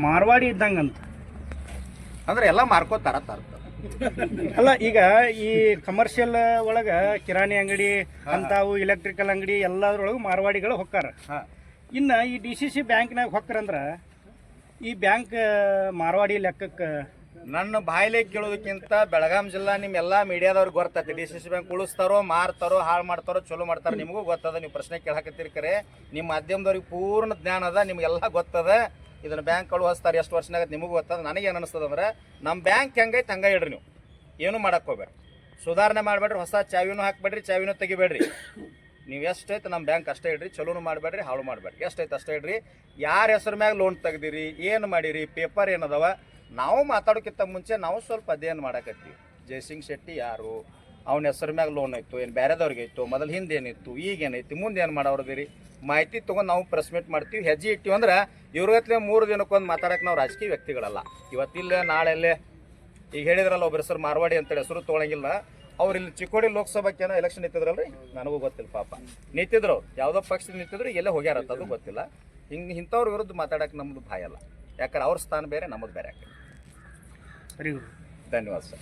ಮಾರ್ವಾಡಿ ಇದ್ದಂಗಂತ ಅಂದ್ರೆ ಎಲ್ಲ ಮಾರ್ಕೋತಾರ ತರ್ತಾರೆ. ಅಲ್ಲ, ಈಗ ಈ ಕಮರ್ಷಿಯಲ್ ಒಳಗ ಕಿರಾಣಿ ಅಂಗಡಿ ಅಂತಾವು ಎಲೆಕ್ಟ್ರಿಕಲ್ ಅಂಗಡಿ ಎಲ್ಲದ್ರೊಳಗೆ ಮಾರ್ವಾಡಿಗಳು ಹೊಕ್ಕಾರ. ಇನ್ನು ಈ DCC ಬ್ಯಾಂಕ್ನಾಗ ಹೊಕ್ಕರಂದ್ರ ಈ ಬ್ಯಾಂಕ್ ಮಾರ್ವಾಡಿ ಲೆಕ್ಕಕ್ಕೆ ನನ್ನ ಬಾಯಿಲೆ ಕೇಳೋದಕ್ಕಿಂತ ಬೆಳಗಾಂ ಜಿಲ್ಲಾ ನಿಮ್ಮೆಲ್ಲ ಮೀಡಿಯಾದವ್ರಿಗೆ ಗೊತ್ತೈತಿ. DCC ಬ್ಯಾಂಕ್ ಉಳಿಸ್ತಾರೋ ಮಾರ್ತಾರೋ ಹಾಳು ಮಾಡ್ತಾರೋ ಚಲೋ ಮಾಡ್ತಾರೋ ನಿಮಗೂ ಗೊತ್ತದ. ನೀವು ಪ್ರಶ್ನೆ ಕೇಳಾಕತ್ತೀರಿ ಕರೆ ನಿಮ್ಮ ಮಾಧ್ಯಮದವ್ರಿಗೆ ಪೂರ್ಣ ಜ್ಞಾನ ಅದ, ನಿಮಗೆಲ್ಲ ಗೊತ್ತದ. ಇದನ್ನು ಬ್ಯಾಂಕ್ಗಳು ಹೊಸ್ತಾರೆ ಎಷ್ಟು ವರ್ಷನಾಗತ್ತೆ ನಿಮಗೂ ಗೊತ್ತದ. ನನಗೇನು ಅನಿಸ್ತದ ಅಂದ್ರೆ ನಮ್ಮ ಬ್ಯಾಂಕ್ ಹೆಂಗೈತೆ ಹಂಗೆ ಇಡ್ರಿ, ನೀವು ಏನೂ ಮಾಡಕ್ಕೆ ಹೋಗ್ಬೇಡ್ರಿ, ಸುಧಾರಣೆ ಮಾಡಬೇಡ್ರಿ, ಹೊಸ ಚಾವಿನೂ ಹಾಕಬೇಡ್ರಿ, ಚಾವಿನೂ ತೆಗಿಬೇಡ್ರಿ. ನೀವು ಎಷ್ಟೈತೆ ನಮ್ಮ ಬ್ಯಾಂಕ್ ಅಷ್ಟೇ ಇಡ್ರಿ, ಚಲೋನು ಮಾಡಬೇಡ್ರಿ, ಹಾಳು ಮಾಡಬೇಡ್ರಿ, ಎಷ್ಟೈತೆ ಅಷ್ಟೇ ಇಡ್ರಿ. ಯಾರ ಹೆಸರು ಮ್ಯಾಗ ಲೋನ್ ತೆಗ್ದಿರಿ, ಏನು ಮಾಡಿರಿ, ಪೇಪರ್ ಏನದವ, ನಾವು ಮಾತಾಡೋಕ್ಕಿಂತ ಮುಂಚೆ ನಾವು ಸ್ವಲ್ಪ ಅಧ್ಯಯನ ಮಾಡಕತ್ತೀವಿ. ಜಯಸಿಂಗ್ ಶೆಟ್ಟಿ ಯಾರು, ಅವನ ಹೆಸರು ಮ್ಯಾಗ ಲೋನ್ ಐತು, ಏನು ಬೇರೆದವ್ರಿಗೆ ಇತ್ತು, ಮೊದಲು ಹಿಂದೆ ಏನಿತ್ತು, ಈಗೇನೈತಿ, ಮುಂದೆ ಏನು ಮಾಡೋರ್ದಿರಿ, ಮಾಹಿತಿ ತೊಗೊಂಡು ನಾವು ಪ್ರೆಸ್ ಮೀಟ್ ಮಾಡ್ತೀವಿ. ಹೆಜ್ಜೆ ಇಟ್ಟಿವಿ ಅಂದ್ರೆ ಇವ್ರಿಗತ್ಲೆ 3 ದಿನಕ್ಕೊಂದು ಮಾತಾಡೋಕೆ ನಾವು ರಾಜಕೀಯ ವ್ಯಕ್ತಿಗಳಲ್ಲ. ಇವತ್ತಿಲ್ಲ ನಾಳೆಲ್ಲೇ ಈಗ ಹೇಳಿದ್ರಲ್ಲ ಒಬ್ಬರ ಹೆಸರು ಮಾರ್ವಾಡಿ ಅಂತೇಳಿ ಹೆಸರು ತೊಗೊಳಂಗಿಲ್ಲ. ಅವ್ರು ಇಲ್ಲಿ ಚಿಕ್ಕೋಡಿ ಲೋಕಸಭಾಕ್ಕೇನೋ ಎಲೆಕ್ಷನ್ ನಿಂತಿದ್ರಲ್ರಿ, ನನಗೂ ಗೊತ್ತಿಲ್ಲ ಪಾಪ. ನಿಂತಿದ್ರು ಯಾವುದೋ ಪಕ್ಷದ ನಿಂತಿದ್ರು, ಎಲ್ಲೇ ಹೋಗ್ಯಾರತ್ತ ಅದು ಗೊತ್ತಿಲ್ಲ. ಇಂಥವ್ರ ವಿರುದ್ಧ ಮಾತಾಡೋಕೆ ನಮ್ಮದು ಭಯ ಅಲ್ಲ, ಯಾಕಂದ್ರೆ ಅವ್ರ ಸ್ಥಾನ ಬೇರೆ ನಮ್ಮದು ಬೇರೆ. ಸರಿ, ಧನ್ಯವಾದ ಸರ್.